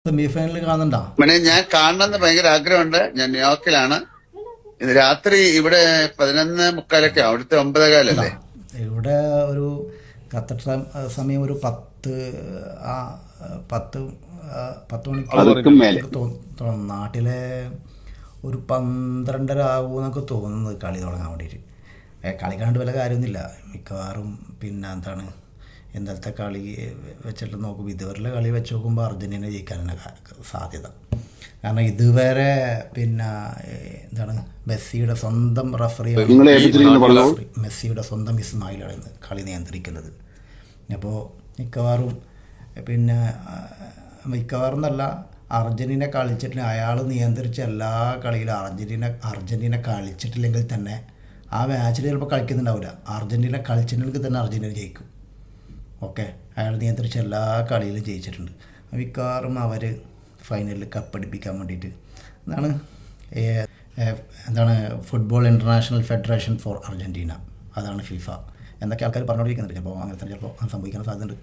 Semi final കാണുന്നുണ്ടോ? ഞാൻ കാണണമെന്ന് ഭയങ്കര ആഗ്രഹമുണ്ട്. ഞാൻ ന്യൂയോർക്കിലാണ്. ഇന്ന് രാത്രി ഇവിടെ 11:45 അവിടുത്തെ 9:15 ഇവിടെ ഒരു ഖത്തർ സമയം ഒരു 10 ആ 10 മണിക്ക് നാട്ടിലെ ഒരു 12:30 ആകുമെന്നൊക്കെ തോന്നുന്നത് കളി തുടങ്ങാൻ വേണ്ടിയിട്ട്. കളി കണ്ടിട്ട് വല്ല കാര്യമൊന്നുമില്ല. മിക്കവാറും പിന്നെ എന്താണ് ഇന്നലത്തെ കളി വെച്ചിട്ട് നോക്കുമ്പോൾ ഇതുവരെയുള്ള കളി വെച്ച് നോക്കുമ്പോൾ അർജൻറ്റീന ജയിക്കാനാണ് സാധ്യത. കാരണം ഇതുവരെ പിന്നെ എന്താണ് മെസ്സിയുടെ സ്വന്തം മെസ്സിയുടെ സ്വന്തം ഇസ്മായിലാണ് ഇന്ന് കളി നിയന്ത്രിക്കുന്നത്. അപ്പോൾ മിക്കവാറും എന്നല്ല, അർജൻറ്റീന കളിച്ചിട്ടില്ല, അയാൾ നിയന്ത്രിച്ച എല്ലാ കളിയിലും അർജൻറ്റീന കളിച്ചിട്ടില്ലെങ്കിൽ തന്നെ ആ മാച്ചിൽ ചിലപ്പോൾ കളിക്കുന്നുണ്ടാവില്ല. അർജൻറ്റീന കളിച്ചിട്ടുണ്ടെങ്കിൽ തന്നെ അർജൻറ്റീന ജയിക്കും. ഓക്കെ, അയാൾ നിയന്ത്രിച്ച എല്ലാ കളിയിലും ജയിച്ചിട്ടുണ്ട്. മിക്കവാറും അവർ ഫൈനലിൽ കപ്പടിപ്പിക്കാൻ വേണ്ടിയിട്ട് എന്താണ് football international federation for Argentina, അതാണ് ഫിഫ എന്നൊക്കെ ആൾക്കാർ പറഞ്ഞുകൊണ്ടിരിക്കുന്നുണ്ട്. ചിലപ്പോൾ അങ്ങനെ തന്നെ ചിലപ്പോൾ സംഭവിക്കാൻ സാധ്യതയുണ്ട്.